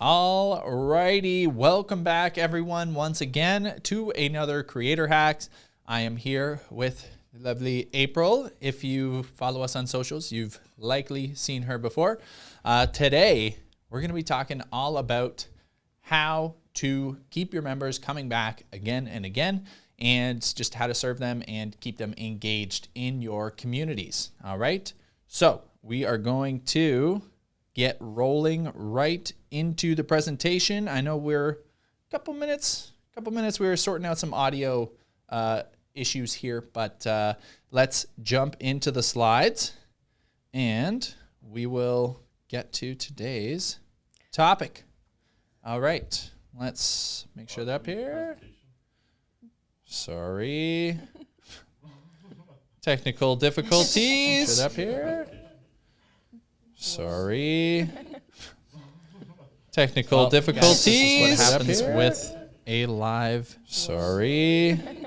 All righty, welcome back everyone once again to another Creator Hacks. I am here with lovely April. If you follow us on socials, you've likely seen her before. Today, we're going to be talking all about how to keep your members coming back again and again, and just how to serve them and keep them engaged in your communities. All right, so we are going to get rolling right into the presentation. I know we're a couple minutes. We were sorting out some audio issues here, but let's jump into the slides and we will get to today's topic. All right, let's make sure they're up here. Sorry. Technical difficulties. Make sure they're up here. Sorry. Technical difficulties. This is what happens with a live,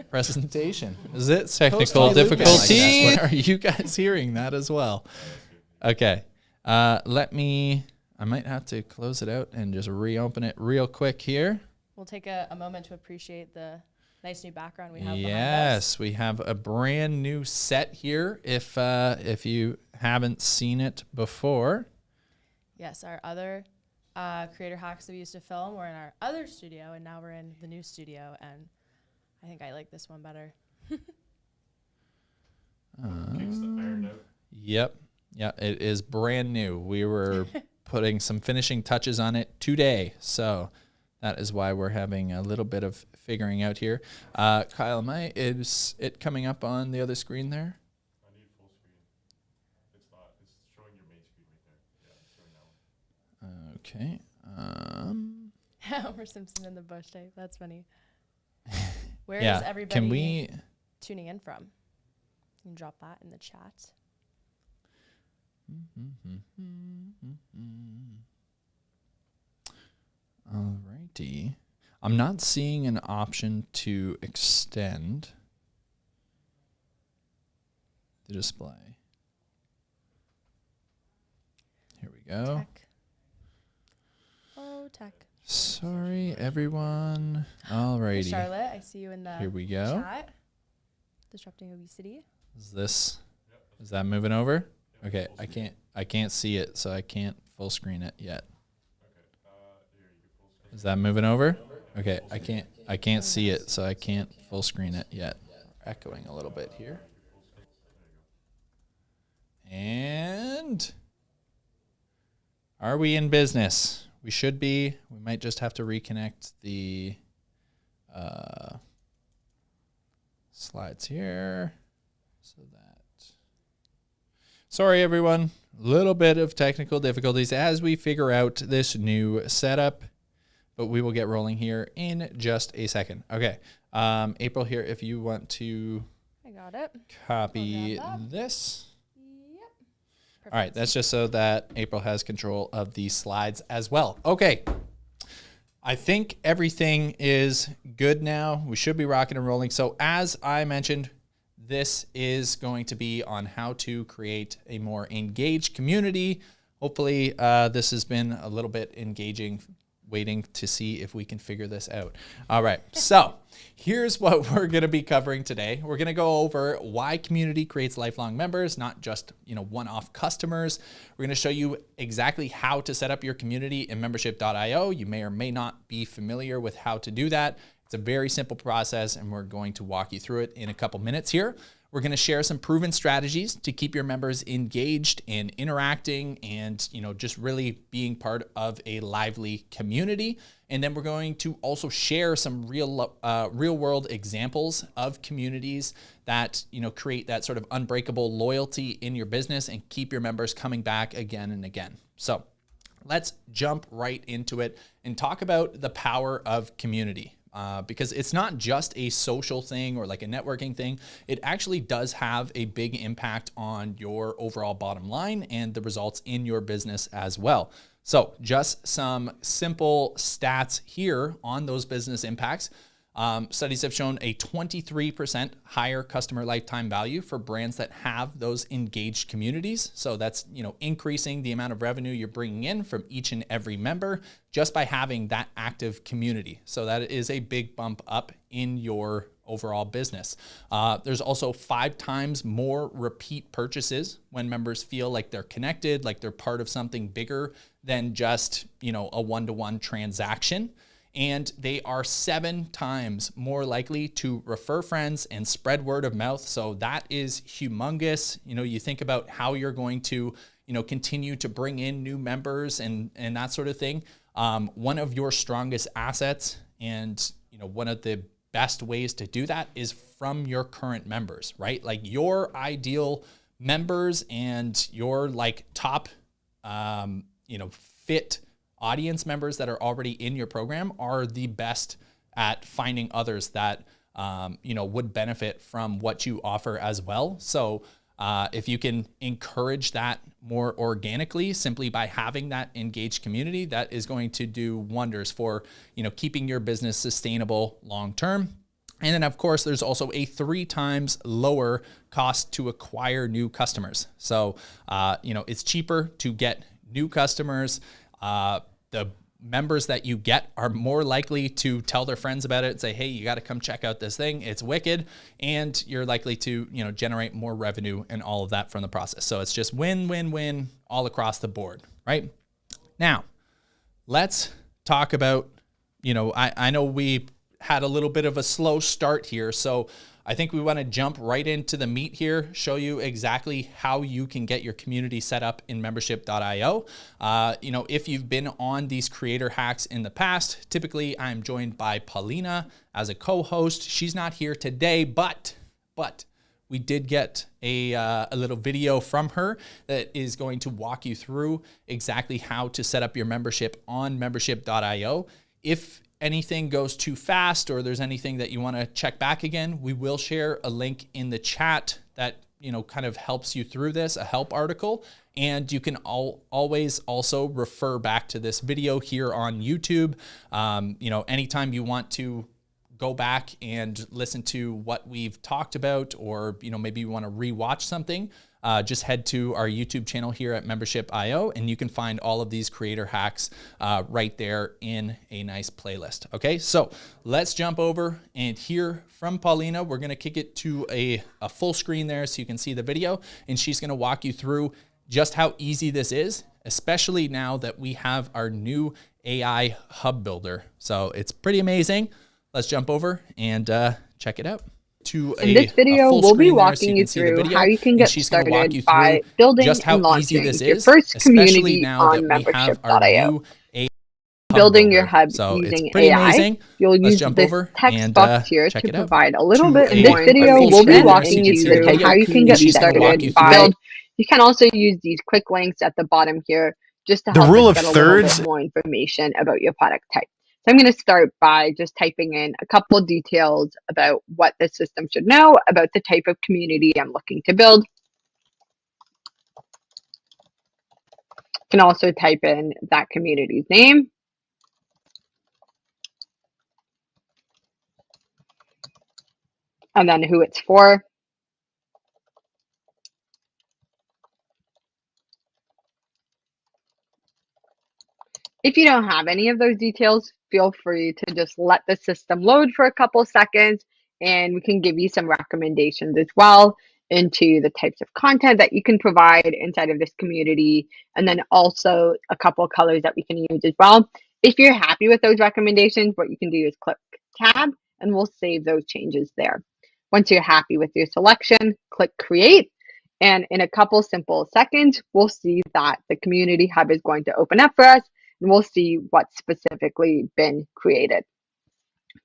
presentation. Is it technical difficulties? Are you guys hearing that as well? Okay. I might have to close it out and just reopen it real quick here. We'll take a moment to appreciate the nice new background we have behind us. Yes, we have a brand new set here if you haven't seen it before. Yes, our other Creator Hacks that we used to film were in our other studio, and now we're in the new studio, and I think I like this one better. Yep. Yeah, it is brand new. We were putting some finishing touches on it today, so that is why we're having a little bit of figuring out here. Kyle, is it coming up on the other screen there? I need full screen. It's not. It's showing your main screen right there. Yeah, it's showing that one. Okay. Homer Simpson in the bush type. That's funny. Where Yeah. is everybody Can we tuning in from? You can drop that in the chat. Alrighty. I'm not seeing an option to extend the display. Here we go. Tech. Oh, tech. Sorry, everyone. Hey, Alrighty. Charlotte, I see you in the Here we go. chat. Disrupting Obesity. Is that moving over? Okay, I can't see it, so I can't full screen it yet. Is that moving over? Okay, I can't see it, so I can't full screen it yet. Echoing a little bit here. And are we in business? We should be. We might just have to reconnect the slides here. So that. Sorry, everyone. A little bit of technical difficulties as we figure out this new setup, but we will get rolling here in just a second. Okay. April here, if you want to I got it. copy I'll grab that. this. Yep. Perfect. All right, that's just so that April has control of the slides as well. Okay, I think everything is good now. We should be rocking and rolling. So as I mentioned, this is going to be on how to create a more engaged community. Hopefully this has been a little bit engaging, waiting to see if we can figure this out. All right, so here's what we're going to be covering today. We're going to go over why community creates lifelong members, not just one-off customers. We're going to show you exactly how to set up your community in membership.io. You may or may not be familiar with how to do that. It's a very simple process, and we're going to walk you through it in a couple minutes here. We're going to share some proven strategies to keep your members engaged and interacting and, just really being part of a lively community. And then we're going to also share some real world examples of communities that, create that sort of unbreakable loyalty in your business and keep your members coming back again and again. So let's jump right into it and talk about the power of community. Because it's not just a social thing or like a networking thing. It actually does have a big impact on your overall bottom line and the results in your business as well. So just some simple stats here on those business impacts. Studies have shown a 23% higher customer lifetime value for brands that have those engaged communities. So that's, increasing the amount of revenue you're bringing in from each and every member just by having that active community. So that is a big bump up in your overall business. There's also 5 times more repeat purchases when members feel like they're connected, like they're part of something bigger than just, a one-to-one transaction. And they are 7 times more likely to refer friends and spread word of mouth. So that is humongous. You think about how you're going to, continue to bring in new members and that sort of thing. One of your strongest assets and, one of the best ways to do that is from your current members, right? Like your ideal members and your top, fit audience members that are already in your program are the best at finding others that, would benefit from what you offer as well. So if you can encourage that more organically, simply by having that engaged community, that is going to do wonders for, keeping your business sustainable long-term. And then of course, there's also a 3 times lower cost to acquire new customers. So, it's cheaper to get new customers. The members that you get are more likely to tell their friends about it and say, hey, you got to come check out this thing. It's wicked. And you're likely to, generate more revenue and all of that from the process. So it's just win, win, win all across the board, right? Now, let's talk about, I know we had a little bit of a slow start here. So I think we want to jump right into the meat here, show you exactly how you can get your community set up in membership.io. If you've been on these creator hacks in the past, typically I'm joined by Paulina as a co-host. She's not here today, but we did get a little video from her that is going to walk you through exactly how to set up your membership on membership.io. If anything goes too fast or there's anything that you want to check back again, we will share a link in the chat that, kind of helps you through this, a help article. And you can always also refer back to this video here on YouTube. Anytime you want to go back and listen to what we've talked about, or, maybe you want to rewatch something, just head to our YouTube channel here at Membership.io, and you can find all of these creator hacks right there in a nice playlist. Okay, so let's jump over and hear from Paulina. We're going to kick it to a full screen there so you can see the video, and she's going to walk you through just how easy this is, especially now that we have our new AI hub builder. So it's pretty amazing. Let's jump over and check it out. In this video, we'll be walking you through how you can get started by building and launching your first community on membership.io. Building your hub using AI, you'll use this text box here to provide a little bit more. In this video, we'll be walking you through how you can get started by build. You can also use these quick links at the bottom here just to help us get a little bit more information about your product type. So I'm going to start by just typing in a couple of details about what the system should know about the type of community I'm looking to build. You can also type in that community's name. And then who it's for. If you don't have any of those details, feel free to just let the system load for a couple seconds, and we can give you some recommendations as well into the types of content that you can provide inside of this community, and then also a couple colors that we can use as well. If you're happy with those recommendations, what you can do is click Tab, and we'll save those changes there. Once you're happy with your selection, click Create, and in a couple simple seconds, we'll see that the Community Hub is going to open up for us, and we'll see what's specifically been created.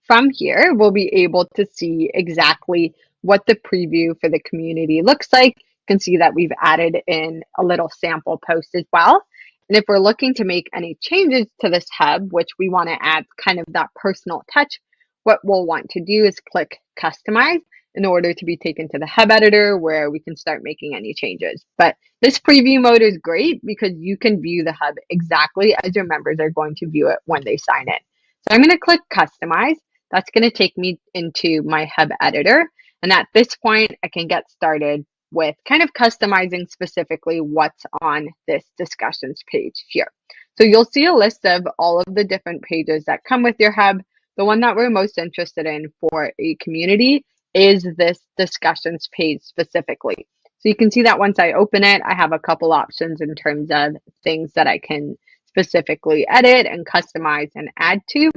From here, we'll be able to see exactly what the preview for the community looks like. You can see that we've added in a little sample post as well. And if we're looking to make any changes to this hub, which we want to add kind of that personal touch, what we'll want to do is click Customize in order to be taken to the hub editor where we can start making any changes. But this preview mode is great because you can view the hub exactly as your members are going to view it when they sign in. So I'm going to click Customize. That's going to take me into my hub editor. And at this point, I can get started with kind of customizing specifically what's on this discussions page here. So you'll see a list of all of the different pages that come with your hub. The one that we're most interested in for a community is this discussions page specifically. So you can see that once I open it, I have a couple options in terms of things that I can specifically edit and customize and add to.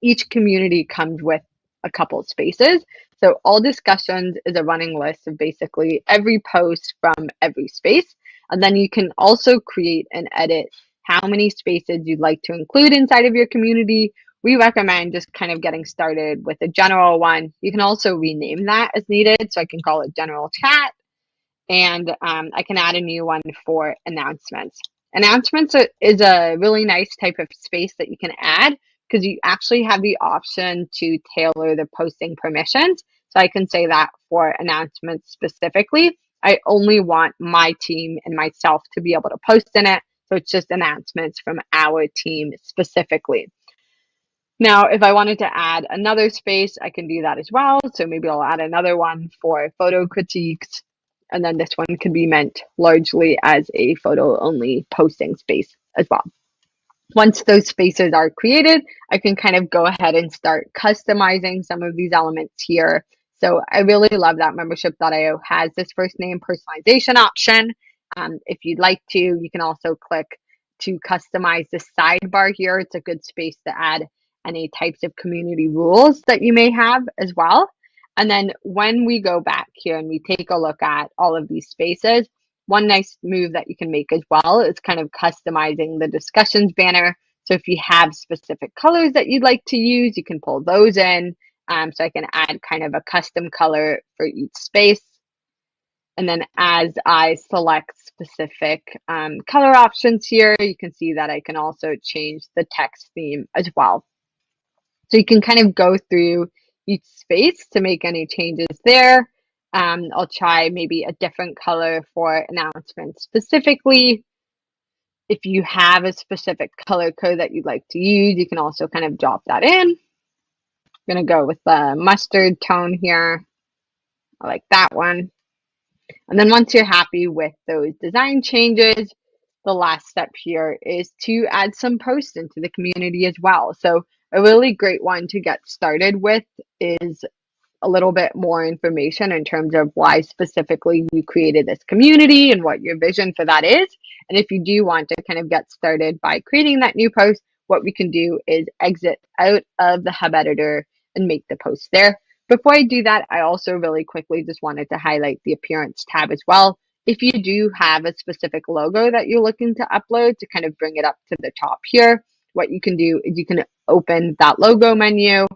Each community comes with a couple spaces. So all discussions is a running list of basically every post from every space. And then you can also create and edit how many spaces you'd like to include inside of your community. We recommend just kind of getting started with a general one. You can also rename that as needed. So I can call it general chat, and I can add a new one for announcements. Announcements is a really nice type of space that you can add because you actually have the option to tailor the posting permissions. So I can say that for announcements specifically, I only want my team and myself to be able to post in it. So it's just announcements from our team specifically. Now, if I wanted to add another space, I can do that as well. So maybe I'll add another one for photo critiques. And then this one could be meant largely as a photo only posting space as well. Once those spaces are created, I can kind of go ahead and start customizing some of these elements here. So I really love that membership.io has this first name personalization option. If you'd like to, you can also click to customize the sidebar here. It's a good space to add any types of community rules that you may have as well. And then when we go back here and we take a look at all of these spaces, one nice move that you can make as well is kind of customizing the discussions banner. So if you have specific colors that you'd like to use, you can pull those in. So I can add kind of a custom color for each space. And then as I select specific color options here, you can see that I can also change the text theme as well. So you can kind of go through each space to make any changes there. I'll try maybe a different color for announcements specifically. If you have a specific color code that you'd like to use, you can also kind of drop that in. I'm going to go with the mustard tone here. I like that one. And then once you're happy with those design changes, the last step here is to add some posts into the community as well. So a really great one to get started with is a little bit more information in terms of why specifically you created this community and what your vision for that is. And if you do want to kind of get started by creating that new post, what we can do is exit out of the hub editor and make the post there. Before I do that, I also really quickly just wanted to highlight the appearance tab as well. If you do have a specific logo that you're looking to upload to kind of bring it up to the top here, what you can do is you can open that logo menu,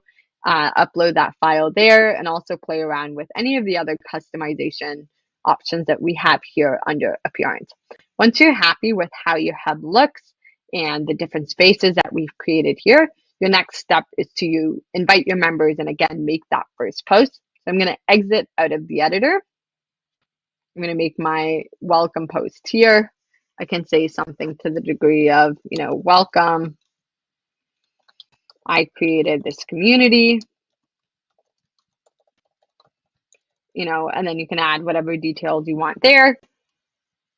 upload that file there, and also play around with any of the other customization options that we have here under appearance. Once you're happy with how your hub looks and the different spaces that we've created here, your next step is to invite your members and again, make that first post. So I'm going to exit out of the editor. I'm going to make my welcome post here. I can say something to the degree of, welcome. I created this community, and then you can add whatever details you want there.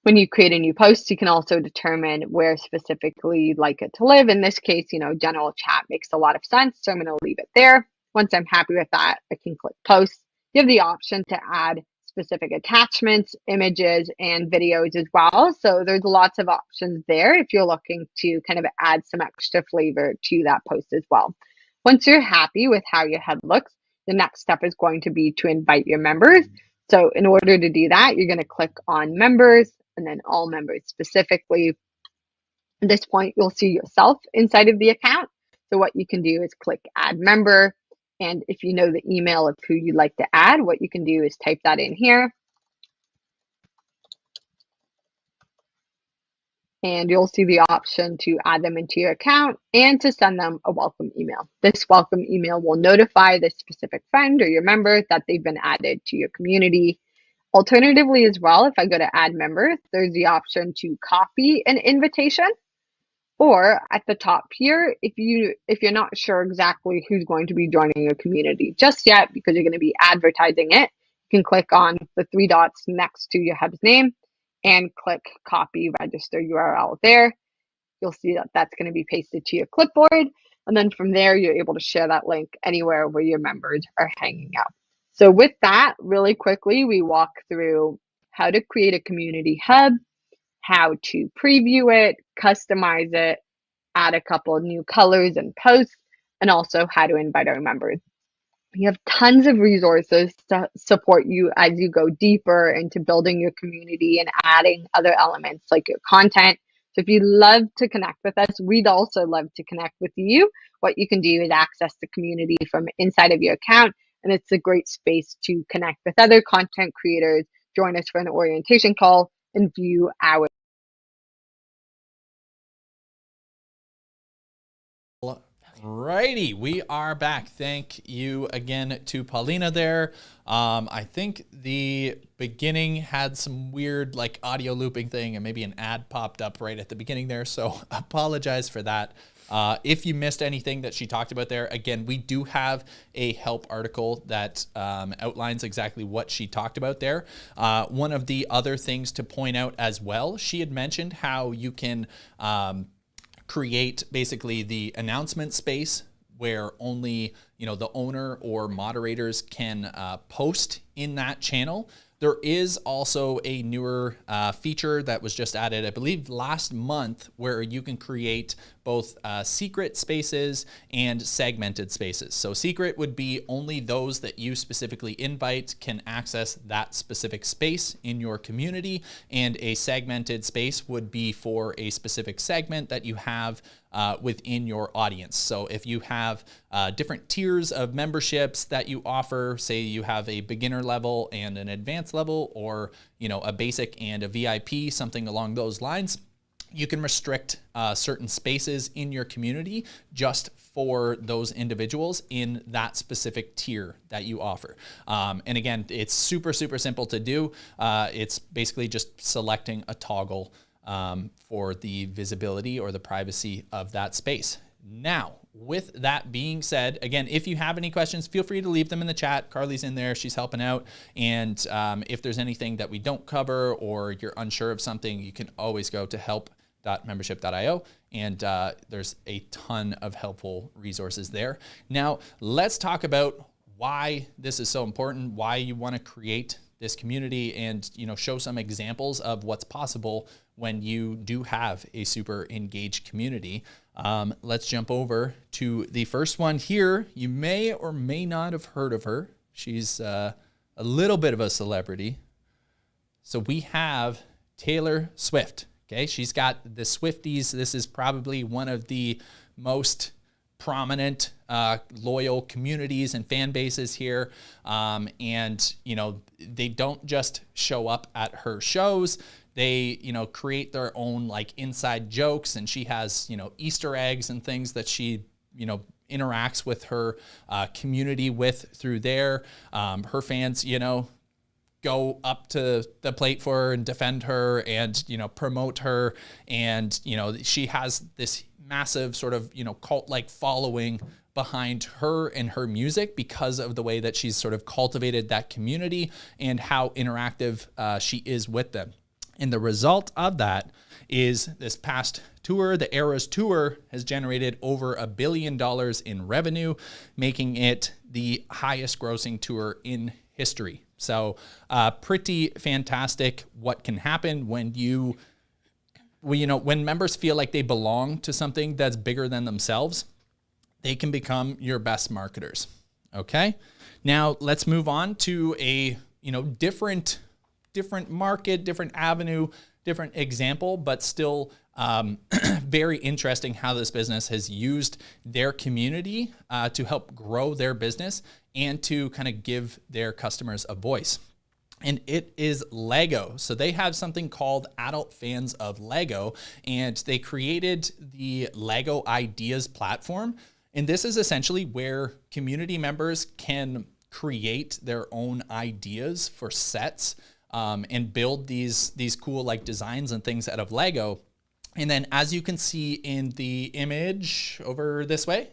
When you create a new post, you can also determine where specifically you'd like it to live. In this case, general chat makes a lot of sense, so I'm going to leave it there. Once I'm happy with that, I can click post. You have the option to add specific attachments, images, and videos as well. So there's lots of options there if you're looking to kind of add some extra flavor to that post as well. Once you're happy with how your head looks, the next step is going to be to invite your members. So in order to do that, you're going to click on members and then all members specifically. At this point, you'll see yourself inside of the account. So what you can do is click add member. And if you know the email of who you'd like to add, what you can do is type that in here. And you'll see the option to add them into your account and to send them a welcome email. This welcome email will notify the specific friend or your member that they've been added to your community. Alternatively as well, if I go to add member, there's the option to copy an invitation. Or at the top here, if you're not sure exactly who's going to be joining your community just yet because you're going to be advertising it, you can click on the three dots next to your hub's name and click copy register URL there. You'll see that that's going to be pasted to your clipboard. And then from there, you're able to share that link anywhere where your members are hanging out. So with that, really quickly, we walk through how to create a community hub, how to preview it, customize it, add a couple of new colors and posts, and also how to invite our members. We have tons of resources to support you as you go deeper into building your community and adding other elements like your content. So if you'd love to connect with us, we'd also love to connect with you. What you can do is access the community from inside of your account, and it's a great space to connect with other content creators, join us for an orientation call, and view our Righty, we are back. Thank you again to Paulina there. I think the beginning had some weird like audio looping thing and maybe an ad popped up right at the beginning there. So apologize for that. If you missed anything that she talked about there, again, we do have a help article that outlines exactly what she talked about there. One of the other things to point out as well, she had mentioned how you can create basically the announcement space where only the owner or moderators can post in that channel. There is also a newer feature that was just added, I believe last month, where you can create both secret spaces and segmented spaces. So secret would be only those that you specifically invite can access that specific space in your community, and a segmented space would be for a specific segment that you have within your audience. So if you have different tiers of memberships that you offer, say you have a beginner level and an advanced level, or a basic and a VIP, something along those lines, you can restrict certain spaces in your community just for those individuals in that specific tier that you offer. And again, it's super, super simple to do. It's basically just selecting a toggle for the visibility or the privacy of that space. Now, with that being said, again, if you have any questions, feel free to leave them in the chat. Carly's in there, she's helping out. And if there's anything that we don't cover or you're unsure of something, you can always go to help.membership.io, and there's a ton of helpful resources there. Now, let's talk about why this is so important, why you want to create this community, and show some examples of what's possible when you do have a super engaged community. Let's jump over to the first one here. You may or may not have heard of her. She's a little bit of a celebrity. So we have Taylor Swift. Okay, she's got the Swifties. This is probably one of the most prominent loyal communities and fan bases here, and they don't just show up at her shows. They create their own like inside jokes, and she has Easter eggs and things that she interacts with her community with through there. Her fans go up to the plate for her and defend her and promote her, and she has this massive sort of cult-like following behind her and her music because of the way that she's sort of cultivated that community and how interactive she is with them. And the result of that is this past tour, the Eras Tour, has generated over $1 billion in revenue, making it the highest grossing tour in history. So pretty fantastic what can happen when when members feel like they belong to something that's bigger than themselves. They can become your best marketers. Okay. Now let's move on to a different market, different avenue, different example, but still very interesting how this business has used their community to help grow their business and to kind of give their customers a voice. And it is Lego. So they have something called Adult Fans of Lego, and they created the Lego Ideas platform. And this is essentially where community members can create their own ideas for sets and build these cool like designs and things out of Lego. And then as you can see in the image over this way,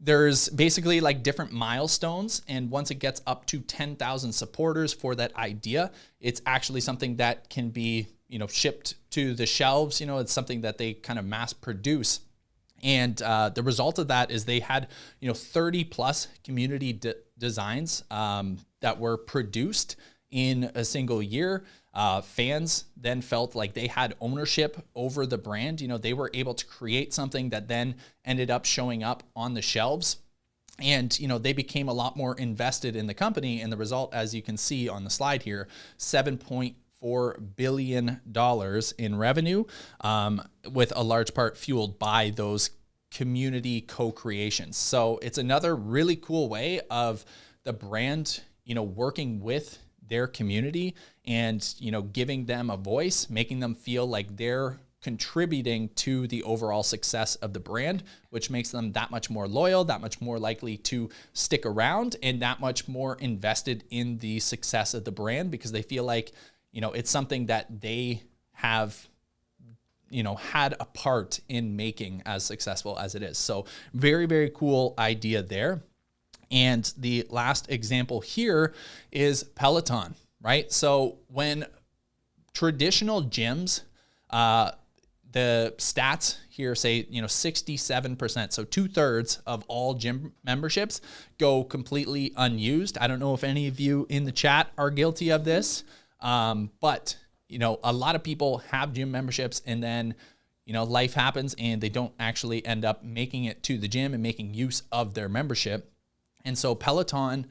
there's basically like different milestones. And once it gets up to 10,000 supporters for that idea, it's actually something that can be, shipped to the shelves. It's something that they kind of mass produce. And the result of that is they had, 30 plus community designs that were produced in a single year. Fans then felt like they had ownership over the brand. They were able to create something that then ended up showing up on the shelves. And, they became a lot more invested in the company. And the result, as you can see on the slide here, $7.4 billion in revenue, with a large part fueled by those community co-creations. So it's another really cool way of the brand, working with their community and, giving them a voice, making them feel like they're contributing to the overall success of the brand, which makes them that much more loyal, that much more likely to stick around, and that much more invested in the success of the brand because they feel like, it's something that they have, had a part in making as successful as it is. So very, very cool idea there. And the last example here is Peloton, right? So when traditional gyms, the stats here say, 67%, so 2/3 of all gym memberships go completely unused. I don't know if any of you in the chat are guilty of this, but a lot of people have gym memberships and then, life happens and they don't actually end up making it to the gym and making use of their membership. And so Peloton,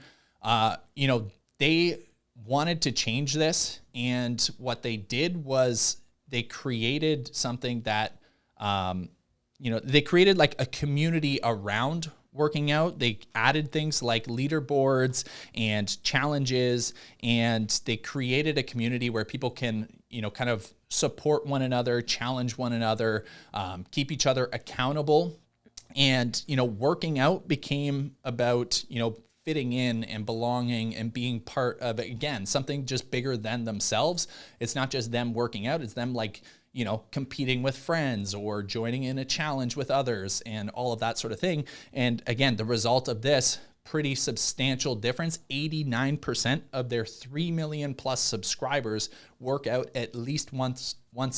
they wanted to change this. And what they did was they created something that, they created like a community around working out. They added things like leaderboards and challenges, and they created a community where people can, kind of support one another, challenge one another, keep each other accountable. And, working out became about, fitting in and belonging and being part of, again, something just bigger than themselves. It's not just them working out. It's them like, competing with friends or joining in a challenge with others and all of that sort of thing. And again, the result of this, pretty substantial difference. 89% of their 3 million plus subscribers work out at least once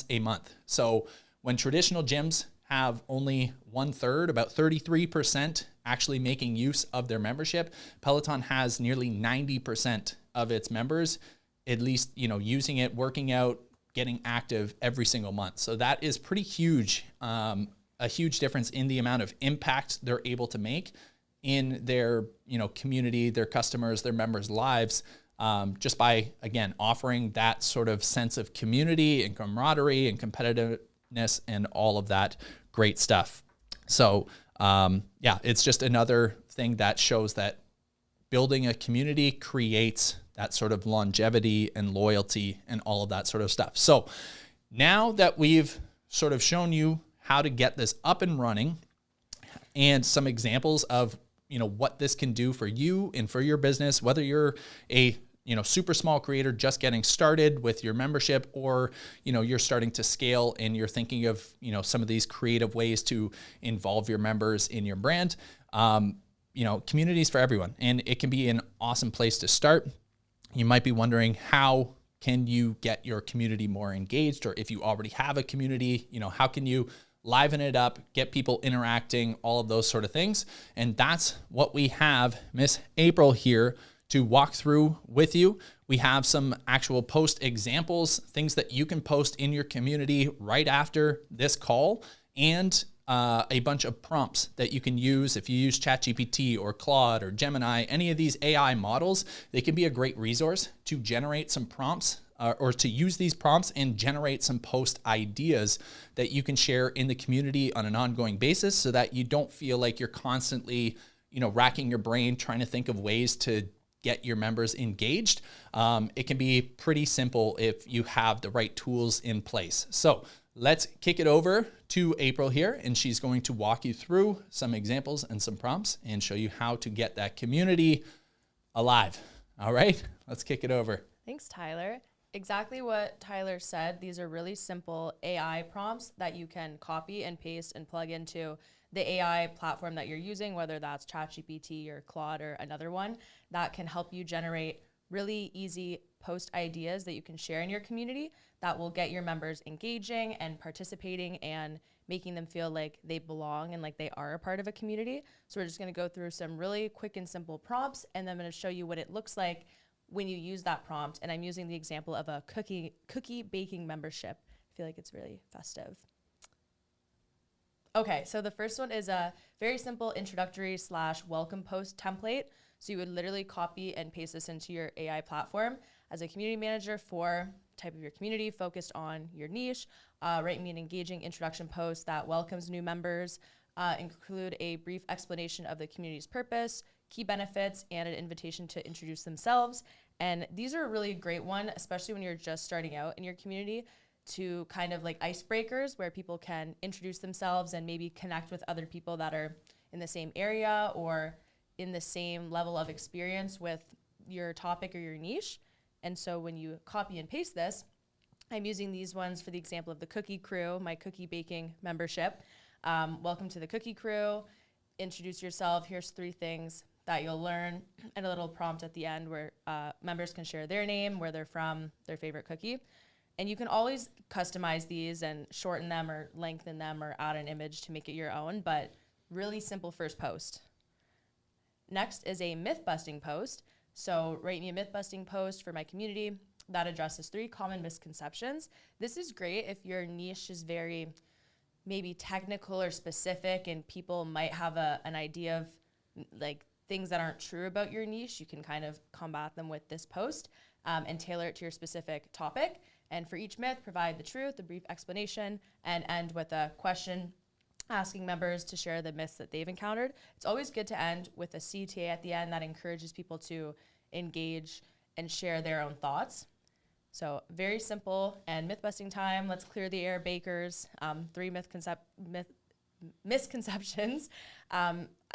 a month. So when traditional gyms have only 1/3, about 33% actually making use of their membership, Peloton has nearly 90% of its members at least, using it, working out, getting active every single month. So that is pretty huge, a huge difference in the amount of impact they're able to make in their, community, their customers, their members' lives, just by, again, offering that sort of sense of community and camaraderie and competitiveness and all of that great stuff. So it's just another thing that shows that building a community creates that sort of longevity and loyalty and all of that sort of stuff. So now that we've sort of shown you how to get this up and running and some examples of, what this can do for you and for your business, whether you're a super small creator just getting started with your membership, or, you're starting to scale and you're thinking of, some of these creative ways to involve your members in your brand. Community is for everyone, and it can be an awesome place to start. You might be wondering, how can you get your community more engaged? Or if you already have a community, how can you liven it up, get people interacting, all of those sort of things? And that's what we have Miss April here to walk through with you. We have some actual post examples, things that you can post in your community right after this call, and a bunch of prompts that you can use. If you use ChatGPT or Claude or Gemini, any of these AI models, they can be a great resource to generate some prompts or to use these prompts and generate some post ideas that you can share in the community on an ongoing basis, so that you don't feel like you're constantly, racking your brain trying to think of ways to get your members engaged. It can be pretty simple if you have the right tools in place. So let's kick it over to April here, and she's going to walk you through some examples and some prompts and show you how to get that community alive. All right, let's kick it over. Thanks, Tyler. Exactly what Tyler said. These are really simple AI prompts that you can copy and paste and plug into the AI platform that you're using, whether that's ChatGPT or Claude or another one, that can help you generate really easy post ideas that you can share in your community that will get your members engaging and participating and making them feel like they belong and like they are a part of a community. So we're just going to go through some really quick and simple prompts, and then I'm going to show you what it looks like when you use that prompt. And I'm using the example of a cookie baking membership. I feel like it's really festive. Okay, so the first one is a very simple introductory / welcome post template. So you would literally copy and paste this into your AI platform. As a community manager for type of your community focused on your niche, write me an engaging introduction post that welcomes new members, include a brief explanation of the community's purpose, key benefits, and an invitation to introduce themselves. And these are a really great one, especially when you're just starting out in your community, to kind of like icebreakers where people can introduce themselves and maybe connect with other people that are in the same area or in the same level of experience with your topic or your niche. And so when you copy and paste this, I'm using these ones for the example of the Cookie Crew, my cookie baking membership. Welcome to the Cookie Crew. Introduce yourself. Here's 3 things that you'll learn, and a little prompt at the end where members can share their name, where they're from, their favorite cookie. And you can always customize these and shorten them or lengthen them or add an image to make it your own, but really simple first post. Next is a myth-busting post. So write me a myth-busting post for my community that addresses 3 common misconceptions. This is great if your niche is very maybe technical or specific and people might have an idea of like things that aren't true about your niche. You can kind of combat them with this post and tailor it to your specific topic. And for each myth, provide the truth, a brief explanation, and end with a question asking members to share the myths that they've encountered. It's always good to end with a CTA at the end that encourages people to engage and share their own thoughts. So very simple and myth-busting time. Let's clear the air, bakers. 3 misconceptions.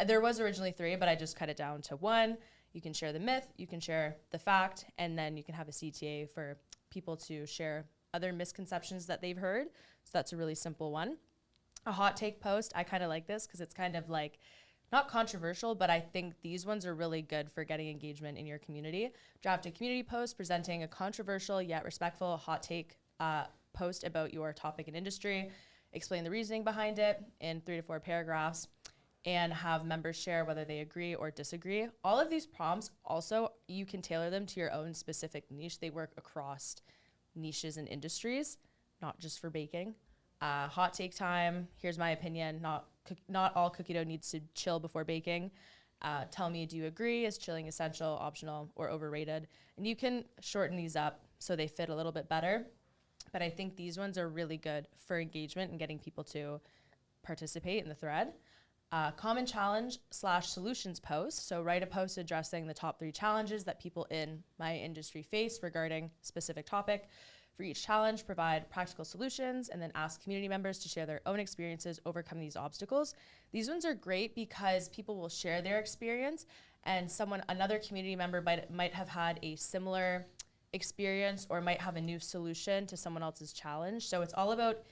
There was originally 3, but I just cut it down to 1. You can share the myth, you can share the fact, and then you can have a CTA for people to share other misconceptions that they've heard. So that's a really simple one. A hot take post, I kind of like this because it's kind of like not controversial, but I think these ones are really good for getting engagement in your community. Draft a community post presenting a controversial yet respectful hot take post about your topic and industry. Explain the reasoning behind it in 3 to 4 paragraphs and have members share whether they agree or disagree. All of these prompts also, you can tailor them to your own specific niche. They work across niches and industries, not just for baking. Hot take time, here's my opinion, not all cookie dough needs to chill before baking. Tell me, do you agree? Is chilling essential, optional, or overrated? And you can shorten these up so they fit a little bit better. But I think these ones are really good for engagement and getting people to participate in the thread. Common challenge / solutions post. So write a post addressing the top 3 challenges that people in my industry face regarding specific topic. For each challenge, provide practical solutions and then ask community members to share their own experiences overcoming these obstacles. These ones are great because people will share their experience and another community member might have had a similar experience or might have a new solution to someone else's challenge. So it's all about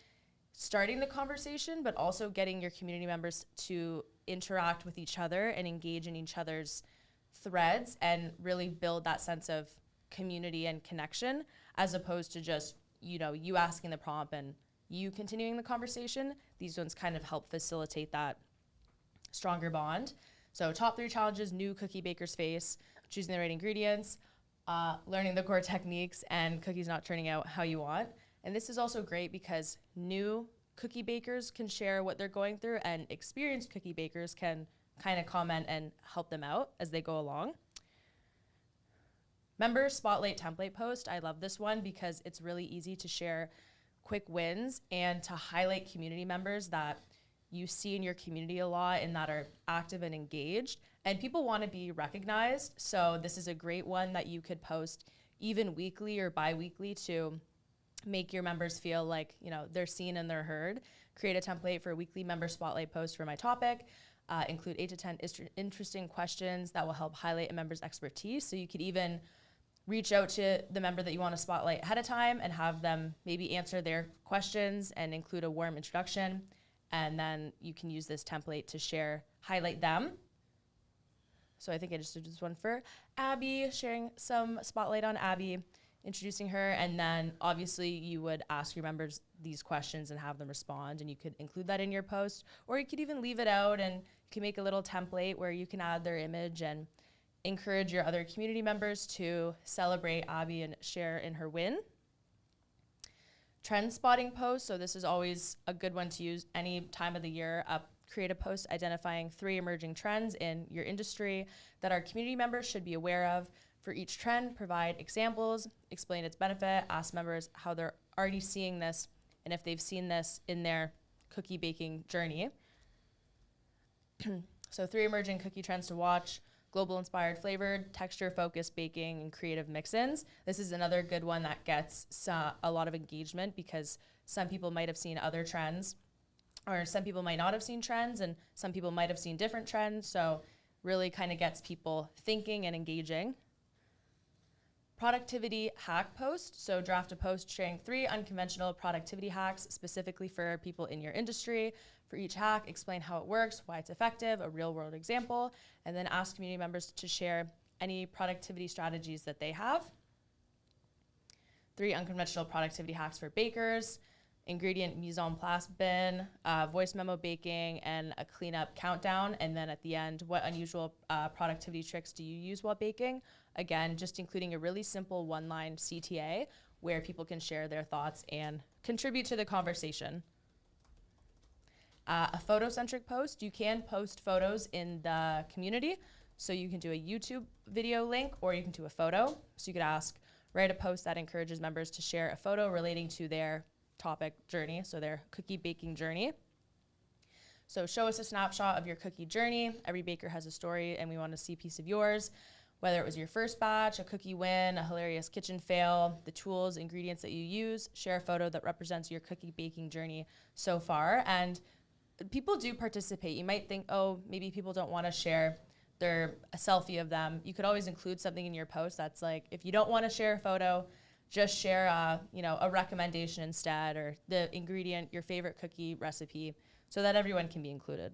starting the conversation, but also getting your community members to interact with each other and engage in each other's threads and really build that sense of community and connection, as opposed to just, you asking the prompt and you continuing the conversation. These ones kind of help facilitate that stronger bond. So top 3 challenges new cookie bakers face: choosing the right ingredients, learning the core techniques, and cookies not turning out how you want. And this is also great because new cookie bakers can share what they're going through and experienced cookie bakers can kind of comment and help them out as they go along. Member Spotlight template post. I love this one because it's really easy to share quick wins and to highlight community members that you see in your community a lot and that are active and engaged. And people want to be recognized. So this is a great one that you could post even weekly or bi-weekly to make your members feel like, they're seen and they're heard. Create a template for a weekly member spotlight post for my topic. Include 8 to 10 interesting questions that will help highlight a member's expertise. So you could even reach out to the member that you want to spotlight ahead of time and have them maybe answer their questions and include a warm introduction. And then you can use this template to highlight them. So I think I just did this one for Abby, sharing some spotlight on Abby, introducing her. And then obviously you would ask your members these questions and have them respond, and you could include that in your post, or you could even leave it out and you can make a little template where you can add their image and encourage your other community members to celebrate Abby and share in her win. Trend spotting posts, so this is always a good one to use any time of the year. Create a post identifying 3 emerging trends in your industry that our community members should be aware of. For each trend, provide examples, explain its benefit, ask members how they're already seeing this and if they've seen this in their cookie baking journey. So 3 emerging cookie trends to watch: global inspired flavored, texture focused baking, and creative mix-ins. This is another good one that gets a lot of engagement because some people might have seen other trends, or some people might not have seen trends, and some people might have seen different trends. So really kind of gets people thinking and engaging. Productivity hack post. So draft a post sharing 3 unconventional productivity hacks specifically for people in your industry. For each hack, explain how it works, why it's effective, a real world example, and then ask community members to share any productivity strategies that they have. 3 unconventional productivity hacks for bakers: ingredient mise en place bin, voice memo baking, and a cleanup countdown. And then at the end, what unusual productivity tricks do you use while baking? Again, just including a really simple 1-line CTA where people can share their thoughts and contribute to the conversation. A photo-centric post, you can post photos in the community. So you can do a YouTube video link, or you can do a photo. So you could write a post that encourages members to share a photo relating to their topic journey, so their cookie baking journey. So show us a snapshot of your cookie journey. Every baker has a story, and we want to see a piece of yours. Whether it was your first batch, a cookie win, a hilarious kitchen fail, the tools, ingredients that you use, share a photo that represents your cookie baking journey so far. And people do participate. You might think, oh, maybe people don't want to share a selfie of them. You could always include something in your post that's like, if you don't want to share a photo, just share a recommendation instead, or the ingredient, your favorite cookie recipe, so that everyone can be included.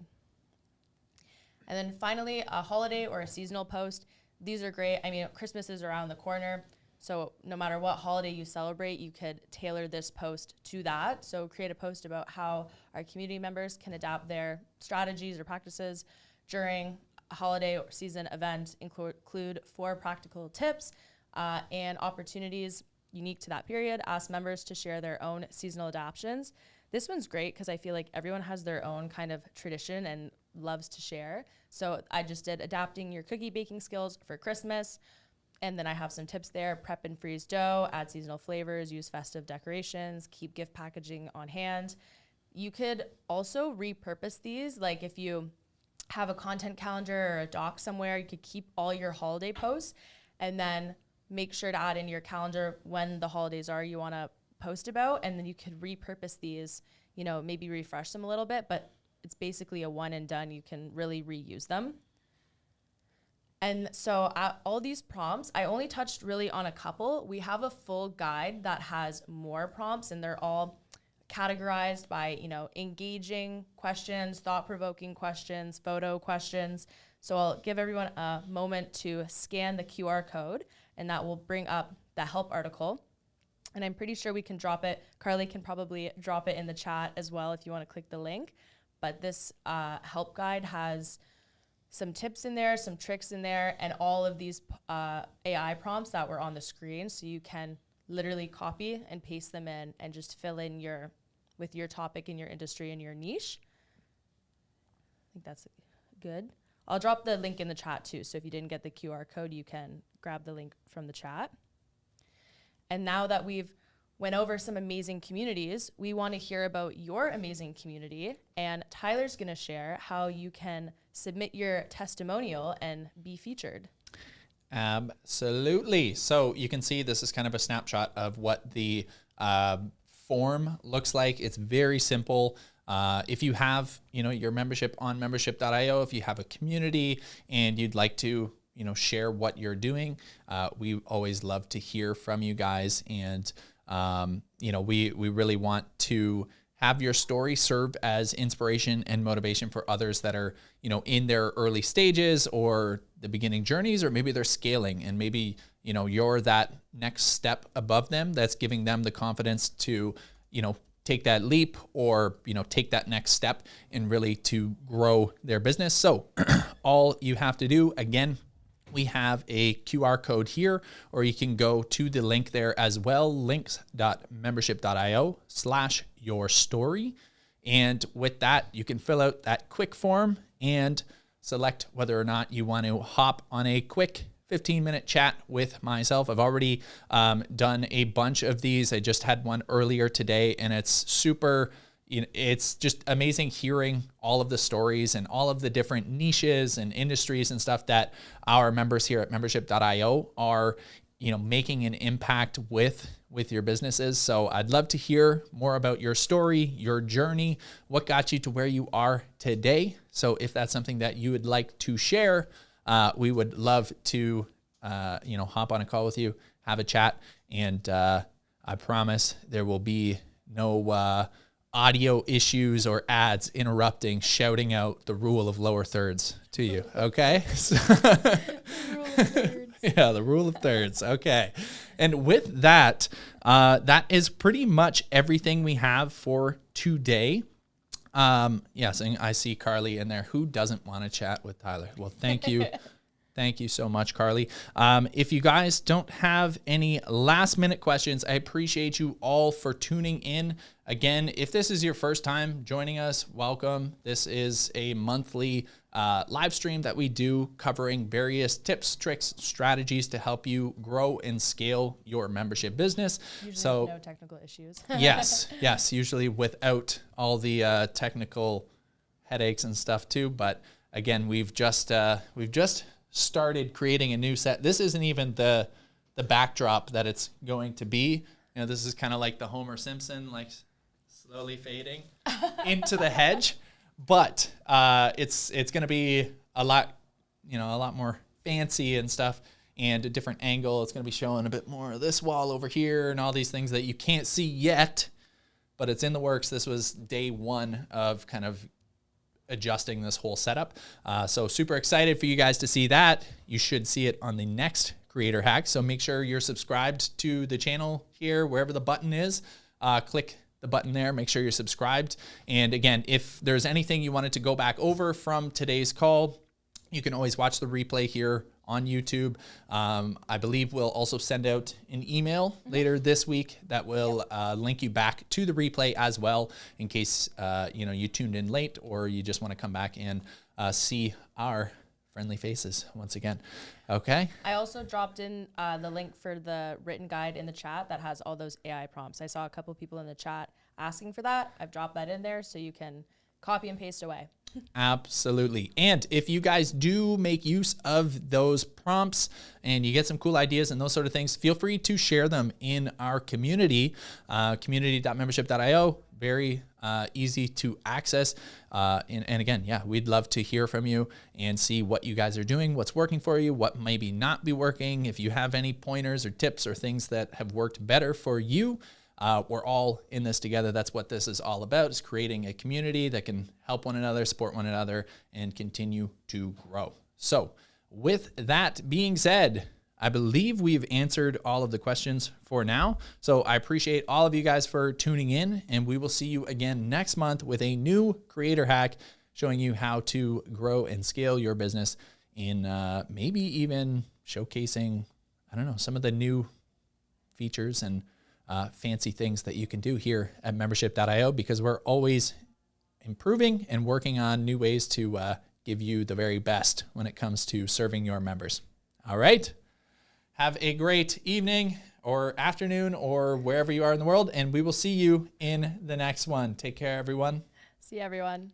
And then finally, a holiday or a seasonal post. These are great. I mean, Christmas is around the corner, so no matter what holiday you celebrate, you could tailor this post to that. So create a post about how our community members can adapt their strategies or practices during a holiday or season event. Include 4 practical tips and opportunities unique to that period. Ask members to share their own seasonal adaptations. This one's great because I feel like everyone has their own kind of tradition and loves to share. So I just did adapting your cookie baking skills for Christmas. And then I have some tips there: prep and freeze dough, add seasonal flavors, use festive decorations, keep gift packaging on hand. You could also repurpose these. Like if you have a content calendar or a doc somewhere, you could keep all your holiday posts and then make sure to add in your calendar when the holidays are you want to post about. And then you could repurpose these, maybe refresh them a little bit, but it's basically a one and done. You can really reuse them. And so all these prompts, I only touched really on a couple. We have a full guide that has more prompts, and they're all categorized by, engaging questions, thought-provoking questions, photo questions. So I'll give everyone a moment to scan the QR code, and that will bring up the help article. And I'm pretty sure we can drop it. Carly can probably drop it in the chat as well if you want to click the link. But this help guide has some tips in there, some tricks in there, and all of these AI prompts that were on the screen. So you can literally copy and paste them in and just fill in with your topic in your industry and your niche. I think that's good. I'll drop the link in the chat too. So if you didn't get the QR code, you can grab the link from the chat. And now that we've went over some amazing communities, we want to hear about your amazing community. And Tyler's going to share how you can submit your testimonial and be featured. Absolutely. So you can see this is kind of a snapshot of what the form looks like. It's very simple. If you have, your membership on membership.io, if you have a community and you'd like to, share what you're doing. We always love to hear from you guys. And, we really want to have your story serve as inspiration and motivation for others that are, in their early stages or the beginning journeys, or maybe they're scaling and maybe, you're that next step above them that's giving them the confidence to, take that leap or, take that next step and really to grow their business. So all you have to do, again, we have a QR code here, or you can go to the link there as well, links.membership.io/yourstory. And with that, you can fill out that quick form and select whether or not you want to hop on a quick 15-minute chat with myself. I've already done a bunch of these. I just had one earlier today, and it's super, it's just amazing hearing all of the stories and all of the different niches and industries and stuff that our members here at membership.io are, making an impact with your businesses. So I'd love to hear more about your story, your journey, what got you to where you are today. So if that's something that you would like to share, we would love to, hop on a call with you, have a chat, and I promise there will be no audio issues or ads interrupting, shouting out the rule of lower thirds to you. Okay? Yeah, the rule of thirds. Okay. And with that, that is pretty much everything we have for today. Yes, and I see Carly in there. Who doesn't want to chat with Tyler? Well, thank you. Thank you so much, Carly. If you guys don't have any last minute questions, I appreciate you all for tuning in. Again, if this is your first time joining us, welcome. This is a monthly live stream that we do covering various tips, tricks, strategies to help you grow and scale your membership business. Usually no technical issues. yes, usually without all the technical headaches and stuff too. But again, we've just started creating a new set. This isn't even the backdrop that it's going to be. This is kind of like the Homer Simpson, like slowly fading into the hedge. But it's going to be a lot more fancy and stuff, and a different angle. It's going to be showing a bit more of this wall over here and all these things that you can't see yet, but it's in the works. This was day one of kind of adjusting this whole setup. So super excited for you guys to see that. You should see it on the next Creator Hack. So make sure you're subscribed to the channel here, wherever the button is. Click the button there. Make sure you're subscribed. And again, if there's anything you wanted to go back over from today's call, you can always watch the replay here on YouTube. I believe we'll also send out an email later this week that will link you back to the replay as well, in case you tuned in late or you just want to come back and see our friendly faces once again. Okay. I also dropped in the link for the written guide in the chat that has all those AI prompts. I saw a couple people in the chat asking for that. I've dropped that in there so you can copy and paste away. Absolutely. And if you guys do make use of those prompts and you get some cool ideas and those sort of things, feel free to share them in our community, community.membership.io. Very easy to access. And again, we'd love to hear from you and see what you guys are doing, what's working for you, what maybe not be working. If you have any pointers or tips or things that have worked better for you, we're all in this together. That's what this is all about, is creating a community that can help one another, support one another, and continue to grow. So with that being said, I believe we've answered all of the questions for now. So I appreciate all of you guys for tuning in, and we will see you again next month with a new Creator Hack showing you how to grow and scale your business in maybe even showcasing, some of the new features and fancy things that you can do here at membership.io, because we're always improving and working on new ways to give you the very best when it comes to serving your members. All right. Have a great evening or afternoon or wherever you are in the world, and we will see you in the next one. Take care, everyone. See you, everyone.